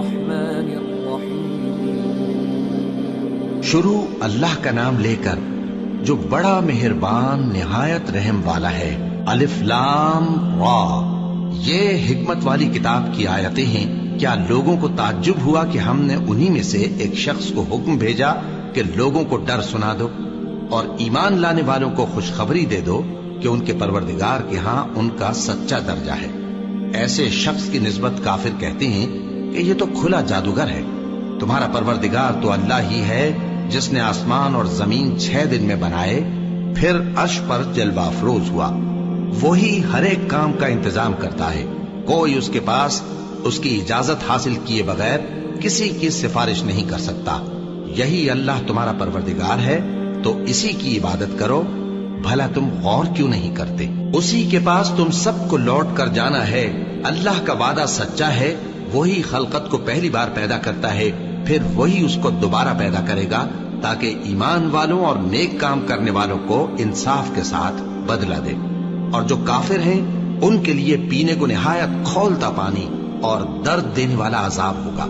الرحمن الرحیم۔ شروع اللہ کا نام لے کر جو بڑا مہربان نہایت رحم والا ہے۔ الف لام را، یہ حکمت والی کتاب کی آیتیں ہیں۔ کیا لوگوں کو تعجب ہوا کہ ہم نے انہی میں سے ایک شخص کو حکم بھیجا کہ لوگوں کو ڈر سنا دو اور ایمان لانے والوں کو خوشخبری دے دو کہ ان کے پروردگار کے ہاں ان کا سچا درجہ ہے۔ ایسے شخص کی نسبت کافر کہتے ہیں کہ یہ تو کھلا جادوگر ہے۔ تمہارا پروردگار تو اللہ ہی ہے جس نے آسمان اور زمین 6 دن میں بنائے، پھر عرش پر جلوہ افروز ہوا۔ وہی ہر ایک کام کا انتظام کرتا ہے، کوئی اس کے پاس اس کی اجازت حاصل کیے بغیر کسی کی سفارش نہیں کر سکتا۔ یہی اللہ تمہارا پروردگار ہے تو اسی کی عبادت کرو، بھلا تم غور کیوں نہیں کرتے؟ اسی کے پاس تم سب کو لوٹ کر جانا ہے۔ اللہ کا وعدہ سچا ہے، وہی خلقت کو پہلی بار پیدا کرتا ہے، پھر وہی اس کو دوبارہ پیدا کرے گا تاکہ ایمان والوں اور نیک کام کرنے والوں کو انصاف کے ساتھ بدلہ دے۔ اور جو کافر ہیں ان کے لیے پینے کو نہایت کھولتا پانی اور درد دینے والا عذاب ہوگا،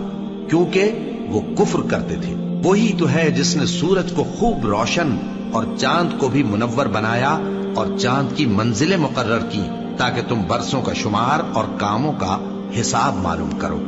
کیونکہ وہ کفر کرتے تھے۔ وہی تو ہے جس نے سورج کو خوب روشن اور چاند کو بھی منور بنایا اور چاند کی منزلیں مقرر کی تاکہ تم برسوں کا شمار اور کاموں کا حساب معلوم کرو۔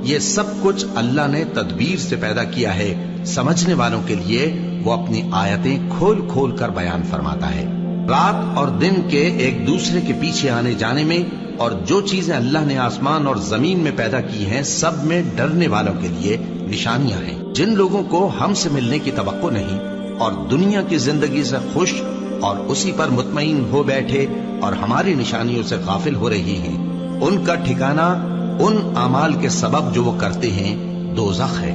یہ سب کچھ اللہ نے تدبیر سے پیدا کیا ہے، سمجھنے والوں کے لیے وہ اپنی آیتیں کھول کھول کر بیان فرماتا ہے۔ رات اور دن کے ایک دوسرے کے پیچھے آنے جانے میں اور جو چیزیں اللہ نے آسمان اور زمین میں پیدا کی ہیں سب میں ڈرنے والوں کے لیے نشانیاں ہیں۔ جن لوگوں کو ہم سے ملنے کی توقع نہیں اور دنیا کی زندگی سے خوش اور اسی پر مطمئن ہو بیٹھے اور ہماری نشانیوں سے غافل ہو رہی ہیں، ان کا ٹھکانہ ان اعمال کے سبب جو وہ کرتے ہیں دوزخ ہے۔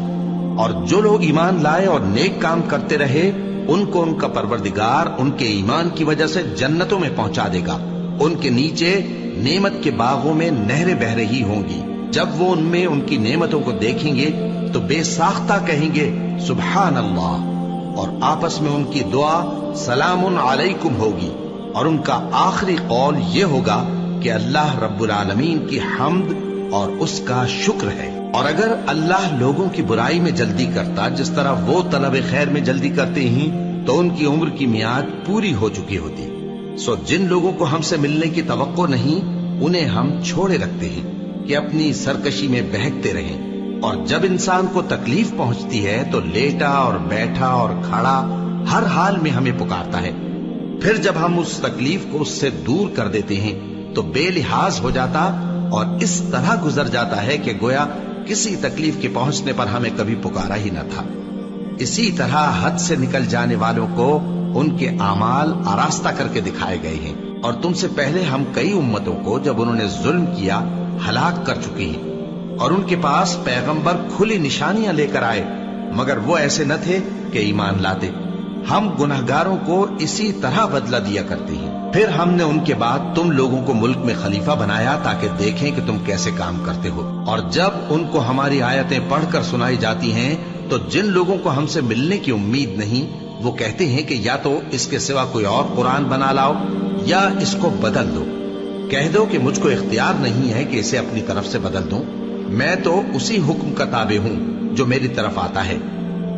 اور جو لوگ ایمان لائے اور نیک کام کرتے رہے ان کو ان کا پروردگار ان کے ایمان کی وجہ سے جنتوں میں پہنچا دے گا، ان کے نیچے نعمت کے باغوں میں نہریں بہ رہی ہوں گی۔ جب وہ ان میں ان کی نعمتوں کو دیکھیں گے تو بے ساختہ کہیں گے سبحان اللہ، اور آپس میں ان کی دعا سلام علیکم ہوگی، اور ان کا آخری قول یہ ہوگا کہ اللہ رب العالمین کی حمد اور اس کا شکر ہے۔ اور اگر اللہ لوگوں کی برائی میں جلدی کرتا جس طرح وہ طلب خیر میں جلدی کرتے ہیں تو ان کی عمر کی میعاد پوری ہو چکی ہوتی۔ سو جن لوگوں کو ہم سے ملنے کی توقع نہیں انہیں ہم چھوڑے رکھتے ہیں کہ اپنی سرکشی میں بہکتے رہیں، اور جب انسان کو تکلیف پہنچتی ہے تو لیٹا اور بیٹھا اور کھڑا ہر حال میں ہمیں پکارتا ہے، پھر جب ہم اس تکلیف کو اس سے دور کر دیتے ہیں تو بے لحاظ ہو جاتا اور اس طرح گزر جاتا ہے کہ گویا کسی تکلیف کے پہنچنے پر ہمیں کبھی پکارا ہی نہ تھا۔ اسی طرح حد سے نکل جانے والوں کو ان کے اعمال آراستہ کر کے دکھائے گئے ہیں، اور تم سے پہلے ہم کئی امتوں کو جب انہوں نے ظلم کیا ہلاک کر چکے ہیں، اور ان کے پاس پیغمبر کھلی نشانیاں لے کر آئے مگر وہ ایسے نہ تھے کہ ایمان لاتے۔ ہم گنہگاروں کو اسی طرح بدلہ دیا کرتے ہیں۔ پھر ہم نے ان کے بعد تم لوگوں کو ملک میں خلیفہ بنایا تاکہ دیکھیں کہ تم کیسے کام کرتے ہو، اور جب ان کو ہماری آیتیں پڑھ کر سنائی جاتی ہیں تو جن لوگوں کو ہم سے ملنے کی امید نہیں وہ کہتے ہیں کہ یا تو اس کے سوا کوئی اور قرآن بنا لاؤ یا اس کو بدل دو۔ کہہ دو کہ مجھ کو اختیار نہیں ہے کہ اسے اپنی طرف سے بدل دوں، میں تو اسی حکم کا تابع ہوں جو میری طرف آتا ہے۔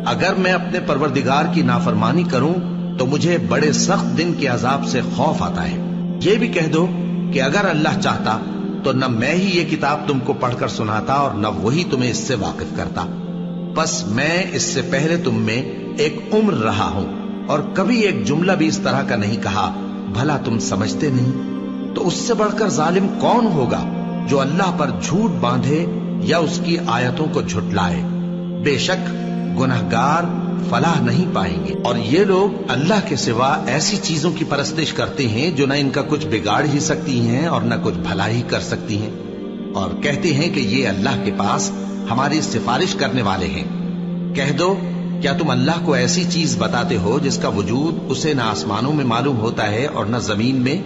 اگر میں اپنے پروردگار کی نافرمانی کروں تو مجھے بڑے سخت دن کے عذاب سے خوف آتا ہے۔ یہ بھی کہہ دو کہ اگر اللہ چاہتا تو نہ میں ہی یہ کتاب تم کو پڑھ کر سناتا اور نہ وہی تمہیں اس سے واقف کرتا، بس میں اس سے پہلے تم میں ایک عمر رہا ہوں اور کبھی ایک جملہ بھی اس طرح کا نہیں کہا، بھلا تم سمجھتے نہیں؟ تو اس سے بڑھ کر ظالم کون ہوگا جو اللہ پر جھوٹ باندھے یا اس کی آیتوں کو جھٹلائے؟ بے شک گنہگار فلاح نہیں پائیں گے۔ اور یہ لوگ اللہ کے سوا ایسی چیزوں کی پرستش کرتے ہیں جو نہ ان کا کچھ بگاڑ ہی سکتی ہیں اور نہ کچھ بھلائی کر سکتی ہیں، اور کہتے ہیں کہ یہ اللہ کے پاس ہماری سفارش کرنے والے ہیں۔ کہہ دو کیا تم اللہ کو ایسی چیز بتاتے ہو جس کا وجود اسے نہ آسمانوں میں معلوم ہوتا ہے اور نہ زمین میں؟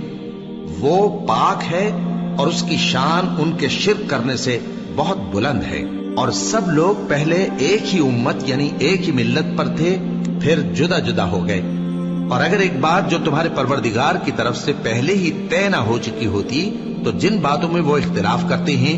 وہ پاک ہے اور اس کی شان ان کے شرک کرنے سے بہت بلند ہے۔ اور سب لوگ پہلے ایک ہی امت یعنی ایک ہی ملت پر تھے، پھر جدا جدا ہو گئے۔ اور اگر ایک بات جو تمہارے پروردگار کی طرف سے پہلے ہی طے نہ ہو چکی ہوتی تو جن باتوں میں وہ اختلاف کرتے ہیں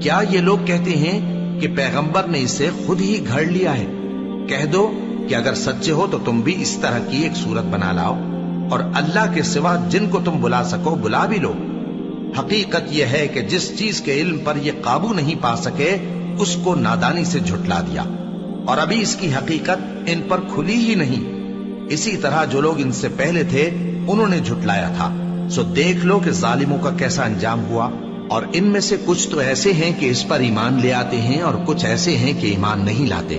کیا یہ لوگ کہتے ہیں کہ پیغمبر نے اسے خود ہی گھڑ لیا ہے؟ کہہ دو کہ اگر سچے ہو تو تم بھی اس طرح کی ایک صورت بنا لاؤ اور اللہ کے سوا جن کو تم بلا سکو بلا بھی لو۔ حقیقت یہ ہے کہ جس چیز کے علم پر یہ قابو نہیں پا سکے اس کو نادانی سے جھٹلا دیا، اور ابھی اس کی حقیقت ان پر کھلی ہی نہیں۔ اسی طرح جو لوگ ان سے پہلے تھے انہوں نے جھٹلایا تھا، سو دیکھ لو کہ ظالموں کا کیسا انجام ہوا۔ اور ان میں سے کچھ تو ایسے ہیں کہ اس پر ایمان لے آتے ہیں اور کچھ ایسے ہیں کہ ایمان نہیں لاتے،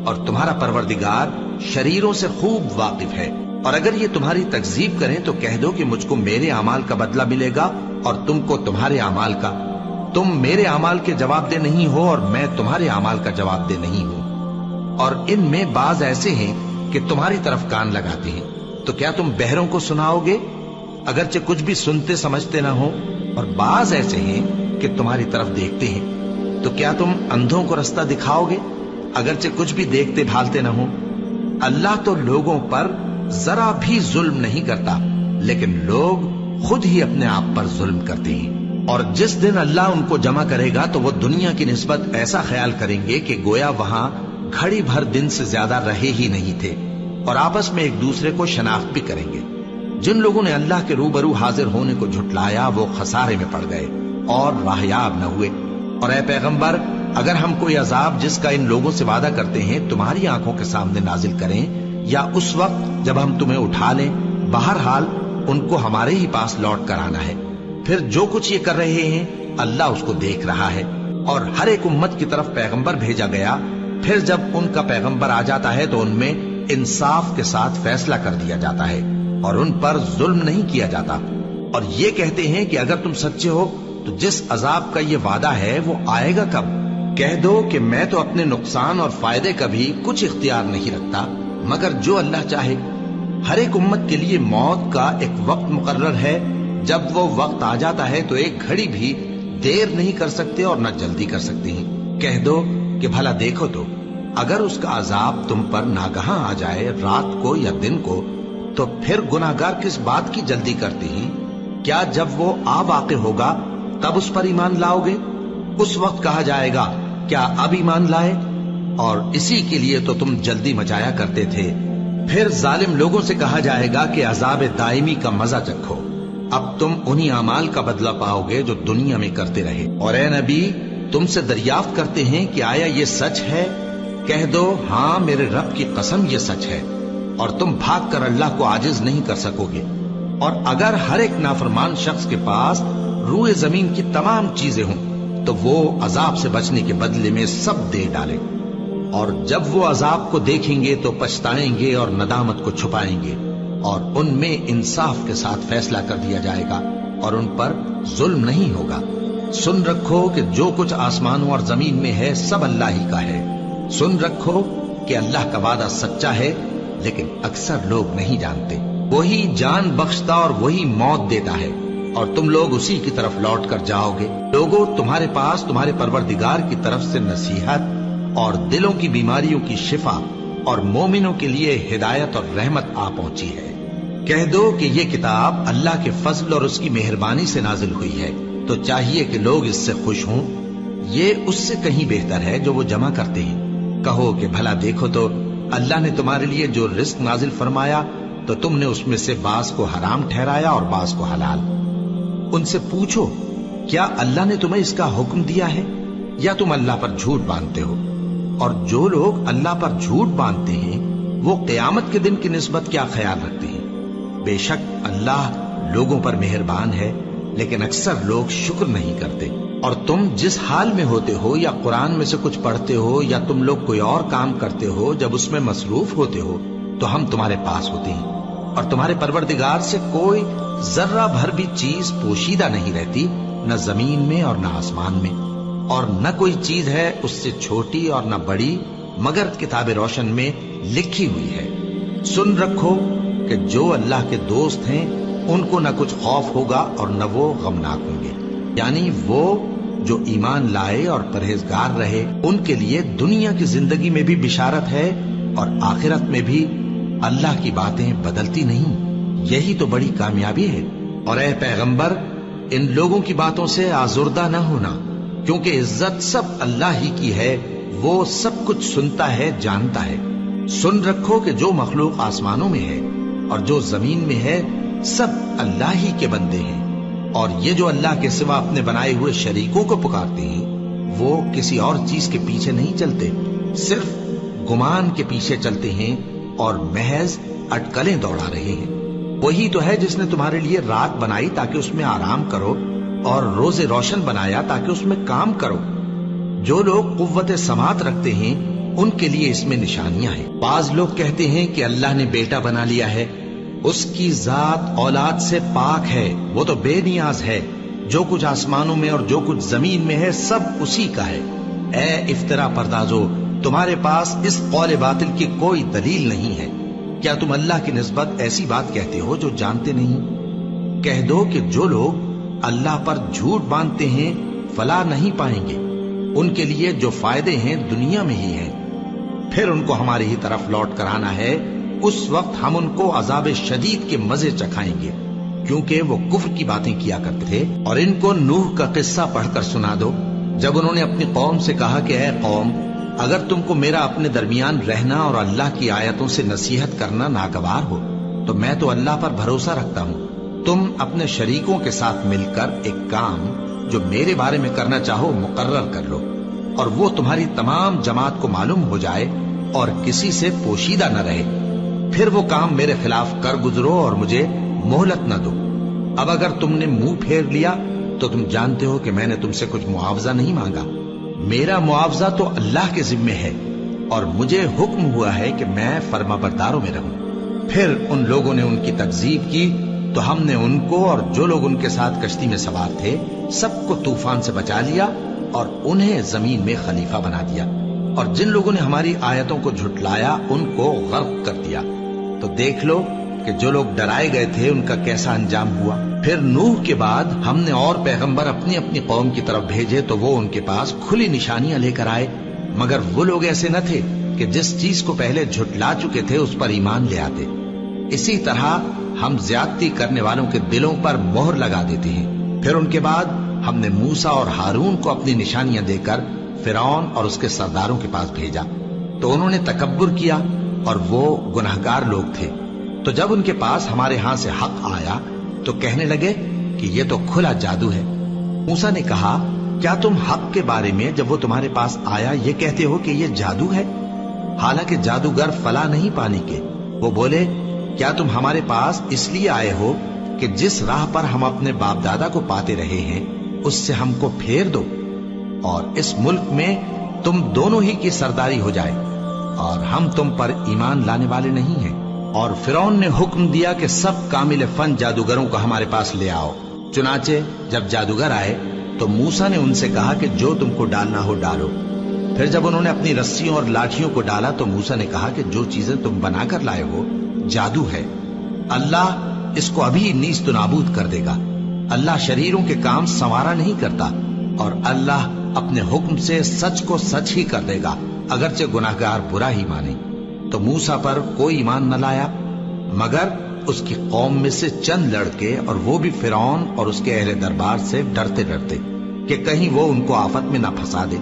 اور تمہارا پروردگار شریروں سے خوب واقف ہے۔ اور اگر یہ تمہاری تکذیب کریں تو کہہ دو کہ مجھ کو میرے اعمال کا بدلہ ملے گا اور تم کو تمہارے اعمال کا۔ تم میرے اعمال کے جواب دہ نہیں ہو اور میں تمہارے اعمال کا جواب دہ نہیں ہوں۔ اور ان میں بعض ایسے ہیں کہ تمہاری طرف کان لگاتے ہیں، تو کیا تم بہروں کو سناؤ گے اگرچہ کچھ بھی سنتے سمجھتے نہ ہو؟ اور بعض ایسے ہیں کہ تمہاری طرف دیکھتے ہیں، تو کیا تم اندھوں کو رستہ دکھاؤ گے اگرچہ کچھ بھی دیکھتے بھالتے نہ ہو؟ اللہ تو لوگوں پر ذرا بھی ظلم نہیں کرتا، لیکن لوگ خود ہی اپنے آپ پر ظلم کرتے ہیں۔ اور جس دن اللہ ان کو جمع کرے گا تو وہ دنیا کی نسبت ایسا خیال کریں گے کہ گویا وہاں گھڑی بھر دن سے زیادہ رہے ہی نہیں تھے، اور آپس میں ایک دوسرے کو شناخت بھی کریں گے۔ جن لوگوں نے اللہ کے روبرو حاضر ہونے کو جھٹلایا وہ خسارے میں پڑ گئے اور راہیاب نہ ہوئے۔ اور اے پیغمبر، اگر ہم کوئی عذاب جس کا ان لوگوں سے وعدہ کرتے ہیں تمہاری آنکھوں کے سامنے نازل کریں یا اس وقت جب ہم تمہیں اٹھا لیں، بہرحال ان کو ہمارے ہی پاس لوٹ کر آنا ہے۔ پھر جو کچھ یہ کر رہے ہیں اللہ اس کو دیکھ رہا ہے۔ اور ہر ایک امت کی طرف پیغمبر بھیجا گیا، پھر جب ان کا پیغمبر آ جاتا ہے تو ان میں انصاف کے ساتھ فیصلہ کر دیا جاتا ہے اور ان پر ظلم نہیں کیا جاتا۔ اور یہ کہتے ہیں کہ اگر تم سچے ہو تو جس عذاب کا یہ وعدہ ہے وہ آئے گا کب؟ کہہ دو کہ میں تو اپنے نقصان اور فائدے کا بھی کچھ اختیار نہیں رکھتا مگر جو اللہ چاہے۔ ہر ایک امت کے لیے موت کا ایک وقت مقرر ہے، جب وہ وقت آ جاتا ہے تو ایک گھڑی بھی دیر نہیں کر سکتے اور نہ جلدی کر سکتے ہیں۔ کہہ دو کہ بھلا دیکھو تو اگر اس کا عذاب تم پر ناگہاں آ جائے رات کو یا دن کو تو پھر گناہگار کس بات کی جلدی کرتے ہیں؟ کیا جب وہ آ واقع ہوگا تب اس پر ایمان لاؤ گے؟ اس وقت کہا جائے گا کیا اب ایمان لائے؟ اور اسی کے لیے تو تم جلدی مچایا کرتے تھے۔ پھر ظالم لوگوں سے کہا جائے گا کہ عذاب دائمی کا مزہ چکھو، اب تم انہی اعمال کا بدلہ پاؤ گے جو دنیا میں کرتے رہے۔ اور اے نبی، تم سے دریافت کرتے ہیں کہ آیا یہ سچ ہے؟ کہہ دو ہاں میرے رب کی قسم یہ سچ ہے، اور تم بھاگ کر اللہ کو عاجز نہیں کر سکو گے۔ اور اگر ہر ایک نافرمان شخص کے پاس روئے زمین کی تمام چیزیں ہوں تو وہ عذاب سے بچنے کے بدلے میں سب دے ڈالے، اور جب وہ عذاب کو دیکھیں گے تو پچھتائیں گے اور ندامت کو چھپائیں گے، اور ان میں انصاف کے ساتھ فیصلہ کر دیا جائے گا اور ان پر ظلم نہیں ہوگا۔ سن رکھو کہ جو کچھ آسمانوں اور زمین میں ہے سب اللہ ہی کا ہے۔ سن رکھو کہ اللہ کا وعدہ سچا ہے، لیکن اکثر لوگ نہیں جانتے۔ وہی جان بخشتا اور وہی موت دیتا ہے، اور تم لوگ اسی کی طرف لوٹ کر جاؤ گے۔ لوگوں، تمہارے پاس تمہارے پروردگار کی طرف سے نصیحت اور دلوں کی بیماریوں کی شفا اور مومنوں کے لیے ہدایت اور رحمت آ پہنچی ہے۔ کہہ دو کہ یہ کتاب اللہ کے فضل اور اس کی مہربانی سے نازل ہوئی ہے، تو چاہیے کہ لوگ اس سے خوش ہوں۔ یہ اس سے کہیں بہتر ہے جو وہ جمع کرتے ہیں۔ کہو کہ بھلا دیکھو تو اللہ نے تمہارے لیے جو رزق نازل فرمایا تو تم نے اس میں سے بعض کو حرام ٹھہرایا اور بعض کو حلال۔ ان سے پوچھو کیا اللہ نے تمہیں اس کا حکم دیا ہے یا تم اللہ پر جھوٹ باندھتے ہو؟ اور جو لوگ اللہ پر جھوٹ باندھتے ہیں وہ قیامت کے دن کی نسبت کیا خیال رکھتے ہیں؟ بے شک اللہ لوگوں پر مہربان ہے، لیکن اکثر لوگ شکر نہیں کرتے۔ اور تم جس حال میں ہوتے ہو یا قرآن میں سے کچھ پڑھتے ہو یا تم لوگ کوئی اور کام کرتے ہو، جب اس میں مصروف ہوتے ہو تو ہم تمہارے پاس ہوتے ہیں، اور تمہارے پروردگار سے کوئی ذرہ بھر بھی چیز پوشیدہ نہیں رہتی، نہ زمین میں اور نہ آسمان میں، اور نہ کوئی چیز ہے اس سے چھوٹی اور نہ بڑی مگر کتاب روشن میں لکھی ہوئی ہے۔ سن رکھو کہ جو اللہ کے دوست ہیں ان کو نہ کچھ خوف ہوگا اور نہ وہ غمناک ہوں گے، یعنی وہ جو ایمان لائے اور پرہیزگار رہے ان کے لیے دنیا کی زندگی میں بھی بشارت ہے اور آخرت میں بھی اللہ کی باتیں بدلتی نہیں۔ یہی تو بڑی کامیابی ہے۔ اور اے پیغمبر، ان لوگوں کی باتوں سے آزردہ نہ ہونا، کیونکہ عزت سب اللہ ہی کی ہے، وہ سب کچھ سنتا ہے، جانتا ہے۔ سن رکھو کہ جو مخلوق آسمانوں میں ہے اور جو زمین میں ہے سب اللہ ہی کے بندے ہیں، اور یہ جو اللہ کے سوا اپنے بنائے ہوئے شریکوں کو پکارتے ہیں وہ کسی اور چیز کے پیچھے نہیں چلتے، صرف گمان کے پیچھے چلتے ہیں اور محض اٹکلیں دوڑا رہے ہیں۔ وہی تو ہے جس نے تمہارے لیے رات بنائی تاکہ اس میں آرام کرو، اور روز روشن بنایا تاکہ اس میں کام کرو۔ جو لوگ قوت سماعت رکھتے ہیں ان کے لیے اس میں نشانیاں ہیں۔ بعض لوگ کہتے ہیں کہ اللہ نے بیٹا بنا لیا ہے، اس کی ذات اولاد سے پاک ہے، وہ تو بے نیاز ہے، جو کچھ آسمانوں میں اور جو کچھ زمین میں ہے سب اسی کا ہے۔ اے افترا پردازو، تمہارے پاس اس قول باطل کی کوئی دلیل نہیں ہے۔ کیا تم اللہ کی نسبت ایسی بات کہتے ہو جو جانتے نہیں؟ کہہ دو کہ جو لوگ اللہ پر جھوٹ باندھتے ہیں فلاح نہیں پائیں گے، ان کے لیے جو فائدے ہیں دنیا میں ہی ہیں، پھر ان کو ہماری ہی طرف لوٹ کر آنا ہے، اس وقت ہم ان کو عذاب شدید کے مزے چکھائیں گے، کیونکہ وہ کفر کی باتیں کیا کرتے تھے۔ اور ان کو نوح کا قصہ پڑھ کر سنا دو، جب انہوں نے اپنی قوم سے کہا کہ اے قوم، اگر تم کو میرا اپنے درمیان رہنا اور اللہ کی آیتوں سے نصیحت کرنا ناگوار ہو تو میں تو اللہ پر بھروسہ رکھتا ہوں، تم اپنے شریکوں کے ساتھ مل کر ایک کام جو میرے بارے میں کرنا چاہو مقرر کر لو، اور وہ تمہاری تمام جماعت کو معلوم ہو جائے اور کسی سے پوشیدہ نہ رہے، پھر وہ کام میرے خلاف کر گزرو اور مجھے مہلت نہ دو۔ اب اگر تم نے منہ پھیر لیا تو تم جانتے ہو کہ میں نے تم سے کچھ معاوضہ نہیں مانگا، میرا معاوضہ تو اللہ کے ذمے ہے، اور مجھے حکم ہوا ہے کہ میں فرما برداروں میں رہوں۔ پھر ان لوگوں نے ان کی تکذیب کی تو ہم نے ان کو اور جو لوگ ان کے ساتھ کشتی میں سوار تھے سب کو طوفان سے بچا لیا اور انہیں زمین میں خلیفہ بنا دیا، اور جن لوگوں نے ہماری آیتوں کو جھٹلایا ان کو غرق کر دیا۔ تو دیکھ لو کہ جو لوگ ڈرائے گئے تھے ان کا کیسا انجام ہوا۔ پھر نوح کے بعد ہم نے اور پیغمبر اپنی اپنی قوم کی طرف بھیجے تو وہ ان کے پاس کھلی نشانیاں لے کر آئے، مگر وہ لوگ ایسے نہ تھے کہ جس چیز کو پہلے جھٹلا چکے تھے اس پر ایمان لے آتے۔ اسی طرح ہم زیادتی کرنے والوں کے دلوں پر مہر لگا دیتے ہیں۔ پھر ان کے بعد ہم نے موسیٰ اور ہارون کو اپنی نشانیاں دے کر فرعون اور اس کے سرداروں کے پاس بھیجا، تو انہوں نے تکبر کیا اور وہ گناہگار لوگ تھے۔ تو جب ان کے پاس ہمارے ہاں سے حق آیا تو کہنے لگے کہ یہ تو کھلا جادو ہے۔ موسیٰ نے کہا، کیا تم حق کے بارے میں جب وہ تمہارے پاس آیا یہ کہتے ہو کہ یہ جادو ہے؟ حالانکہ جادوگر فلاح نہیں پانے کے۔ وہ بولے، کیا تم ہمارے پاس اس لیے آئے ہو کہ جس راہ پر ہم اپنے باپ دادا کو پاتے رہے ہیں اس سے ہم کو پھیر دو، اور اس ملک میں تم دونوں ہی کی سرداری ہو جائے، اور ہم تم پر ایمان لانے والے نہیں ہیں۔ اور فرعون نے حکم دیا کہ سب کامل فن جادوگروں کو ہمارے پاس لے آؤ۔ چنانچہ جب جادوگر آئے تو موسیٰ نے ان سے کہا کہ جو تم کو ڈالنا ہو ڈالو۔ پھر جب انہوں نے اپنی رسیوں اور لاٹھیوں کو ڈالا تو موسیٰ نے کہا کہ جو چیزیں تم بنا کر لائے ہو جادو ہے، اللہ اس کو ابھی نیست و نابود کر دے گا۔ اللہ شریروں کے کام سنوارا نہیں کرتا، اور اللہ اپنے حکم سے سچ کو سچ ہی کر دے گا، اگرچہ گناہگار برا ہی مانے۔ تو موسیٰ پر کوئی ایمان نہ لایا مگر اس کی قوم میں سے چند لڑکے، اور وہ بھی فرعون اور اس کے اہل دربار سے ڈرتے ڈرتے کہ کہیں وہ ان کو آفت میں نہ پھنسا دے۔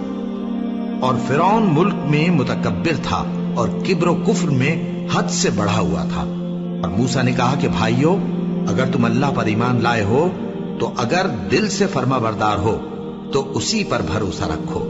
اور فرعون ملک میں متکبر تھا اور کبر و کفر میں حد سے بڑھا ہوا تھا۔ اور موسیٰ نے کہا کہ بھائیو، اگر تم اللہ پر ایمان لائے ہو تو اگر دل سے فرما بردار ہو تو اسی پر بھروسہ رکھو۔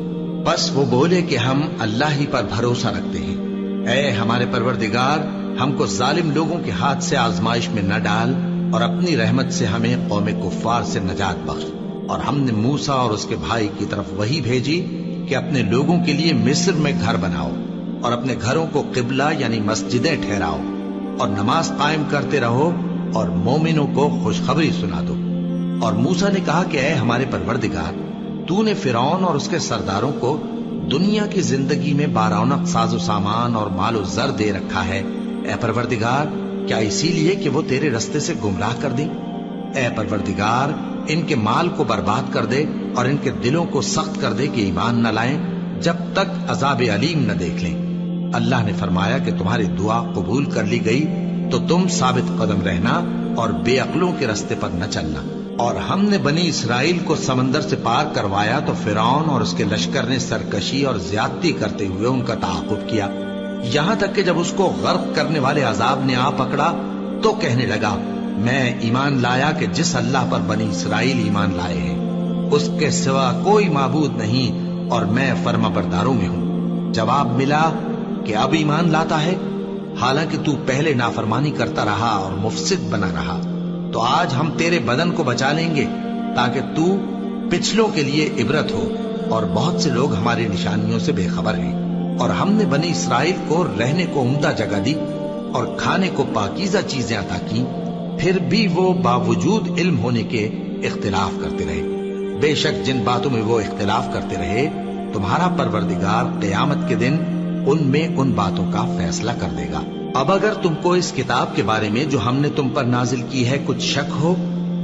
بس وہ بولے کہ ہم اللہ ہی پر بھروسہ رکھتے ہیں۔ اے ہمارے پروردگار، ہم کو ظالم لوگوں کے ہاتھ سے آزمائش میں نہ ڈال، اور اپنی رحمت سے ہمیں قوم کفار سے نجات بخش۔ اور ہم نے موسیٰ اور اس کے بھائی کی طرف وحی بھیجی کہ اپنے لوگوں کے لیے مصر میں گھر بناؤ، اور اپنے گھروں کو قبلہ یعنی مسجدیں ٹھہراؤ، اور نماز قائم کرتے رہو، اور مومنوں کو خوشخبری سنا دو۔ اور موسیٰ نے کہا کہ اے ہمارے پروردگار، تو نے فرعون اور اس کے سرداروں کو دنیا کی زندگی میں بارونق ساز و سامان اور مال و زر دے رکھا ہے، اے پروردگار کیا اسی لیے کہ وہ تیرے رستے سے گمراہ کر دیں؟ اے پروردگار ان کے مال کو برباد کر دے اور ان کے دلوں کو سخت کر دے کہ ایمان نہ لائیں جب تک عذاب علیم نہ دیکھ لیں۔ اللہ نے فرمایا کہ تمہاری دعا قبول کر لی گئی، تو تم ثابت قدم رہنا اور بے عقلوں کے رستے پر نہ چلنا۔ اور ہم نے بنی اسرائیل کو سمندر سے پار کروایا تو فرعون اور اس کے لشکر نے سرکشی اور زیادتی کرتے ہوئے ان کا تعاقب کیا، یہاں تک کہ جب اس کو غرق کرنے والے عذاب نے آ پکڑا تو کہنے لگا میں ایمان لایا کہ جس اللہ پر بنی اسرائیل ایمان لائے ہیں اس کے سوا کوئی معبود نہیں اور میں فرما برداروں میں ہوں۔ جواب ملا کہ اب ایمان لاتا ہے، حالانکہ تو پہلے نافرمانی کرتا رہا اور مفسد بنا رہا، تو آج ہم تیرے بدن کو بچا لیں گے تاکہ تو پچھلوں کے لیے عبرت ہو، اور بہت سے لوگ ہماری نشانیوں سے بے خبر ہیں۔ اور ہم نے بنی اسرائیل کو رہنے کو عمدہ جگہ دی اور کھانے کو پاکیزہ چیزیں عطا کی، پھر بھی وہ باوجود علم ہونے کے اختلاف کرتے رہے۔ بے شک جن باتوں میں وہ اختلاف کرتے رہے تمہارا پروردگار قیامت کے دن ان میں ان باتوں کا فیصلہ کر دے گا۔ اب اگر تم کو اس کتاب کے بارے میں جو ہم نے تم پر نازل کی ہے کچھ شک ہو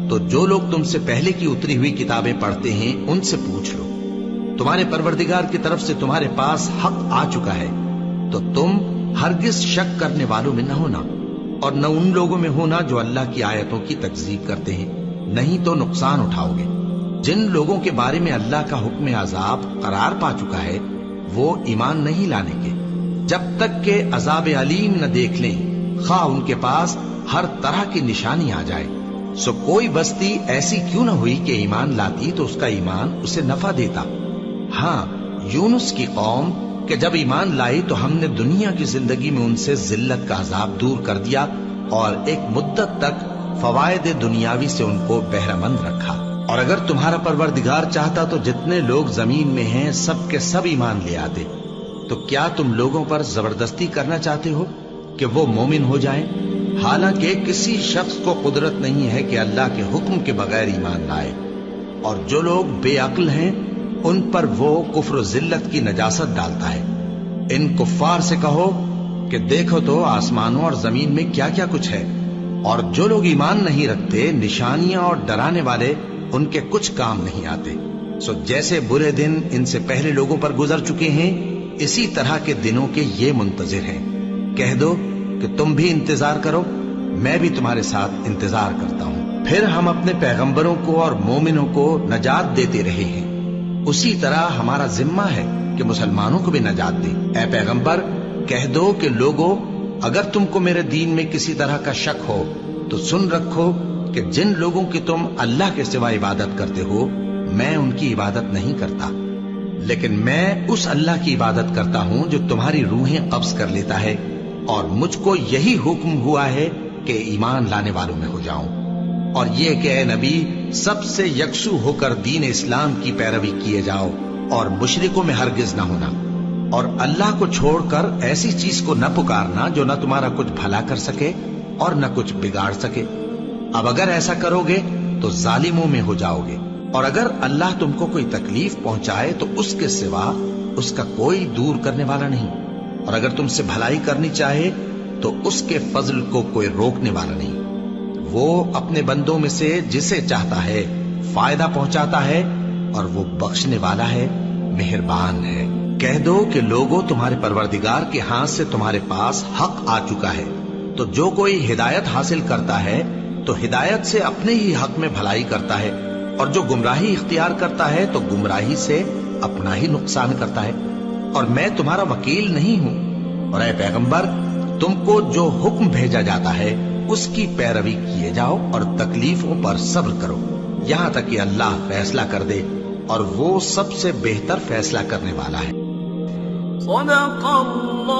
تو جو لوگ تم سے پہلے کی اتری ہوئی کتابیں پڑھتے ہیں ان سے پوچھ لو، تمہارے پروردگار کی طرف سے تمہارے پاس حق آ چکا ہے، تو تم ہرگز شک کرنے والوں میں نہ ہونا اور نہ ان لوگوں میں ہونا جو اللہ کی آیتوں کی تکذیب کرتے ہیں، نہیں تو نقصان اٹھاؤ گے۔ جن لوگوں کے بارے میں اللہ کا حکم عذاب قرار پا چکا ہے وہ ایمان نہیں لانے کے جب تک کہ عذاب علیم نہ دیکھ لیں، خواہ ان کے پاس ہر طرح کی نشانی آ جائے۔ سو کوئی بستی ایسی کیوں نہ ہوئی کہ ایمان لاتی تو اس کا ایمان اسے نفع دیتا۔ ہاں، یونس کی قوم کہ جب ایمان لائی تو ہم نے دنیا کی زندگی میں ان سے ذلت کا عذاب دور کر دیا اور ایک مدت تک فوائد دنیاوی سے ان کو بہرہ مند رکھا۔ اور اگر تمہارا پروردگار چاہتا تو جتنے لوگ زمین میں ہیں سب کے سب ایمان لے آتے، تو کیا تم لوگوں پر زبردستی کرنا چاہتے ہو کہ وہ مومن ہو جائیں؟ حالانکہ کسی شخص کو قدرت نہیں ہے کہ اللہ کے حکم کے بغیر ایمان لائے، اور جو لوگ بے عقل ہیں ان پر وہ کفر و ذلت کی نجاست ڈالتا ہے۔ ان کفار سے کہو کہ دیکھو تو آسمانوں اور زمین میں کیا کیا کچھ ہے، اور جو لوگ ایمان نہیں رکھتے نشانیاں اور ڈرانے والے ان کے کچھ کام نہیں آتے۔ سو جیسے برے دن ان سے پہلے لوگوں پر گزر چکے ہیں اسی طرح کے دنوں کے یہ منتظر ہیں۔ کہہ دو کہ تم بھی انتظار کرو، میں بھی تمہارے ساتھ انتظار کرتا ہوں۔ پھر ہم اپنے پیغمبروں کو اور مومنوں کو نجات دیتے رہے ہیں، اسی طرح ہمارا ذمہ ہے کہ مسلمانوں کو بھی نجات دیں۔ اے پیغمبر کہہ دو کہ لوگو اگر تم کو میرے دین میں کسی طرح کا شک ہو تو سن رکھو کہ جن لوگوں کی تم اللہ کے سوا عبادت کرتے ہو میں ان کی عبادت نہیں کرتا، لیکن میں اس اللہ کی عبادت کرتا ہوں جو تمہاری روحیں قبض کر لیتا ہے، اور مجھ کو یہی حکم ہوا ہے کہ ایمان لانے والوں میں ہو جاؤں، اور یہ کہ اے نبی سب سے یکسو ہو کر دین اسلام کی پیروی کیے جاؤ اور مشرکوں میں ہرگز نہ ہونا، اور اللہ کو چھوڑ کر ایسی چیز کو نہ پکارنا جو نہ تمہارا کچھ بھلا کر سکے اور نہ کچھ بگاڑ سکے۔ اب اگر ایسا کرو گے تو ظالموں میں ہو جاؤ گے، اور اگر اللہ تم کو کوئی تکلیف پہنچائے تو اس کے سوا اس کا کوئی دور کرنے والا نہیں، اور اگر تم سے بھلائی کرنی چاہے تو اس کے فضل کو کوئی روکنے والا نہیں۔ وہ اپنے بندوں میں سے جسے چاہتا ہے فائدہ پہنچاتا ہے، اور وہ بخشنے والا ہے، مہربان ہے۔ کہہ دو کہ لوگوں تمہارے پروردگار کے ہاتھ سے تمہارے پاس حق آ چکا ہے، تو جو کوئی ہدایت حاصل کرتا ہے تو ہدایت سے اپنے ہی حق میں بھلائی کرتا ہے، اور جو گمراہی اختیار کرتا ہے تو گمراہی سے اپنا ہی نقصان کرتا ہے، اور میں تمہارا وکیل نہیں ہوں۔ اور اے پیغمبر تم کو جو حکم بھیجا جاتا ہے اس کی پیروی کیے جاؤ اور تکلیفوں پر صبر کرو یہاں تک کہ اللہ فیصلہ کر دے، اور وہ سب سے بہتر فیصلہ کرنے والا ہے۔ صدق اللہ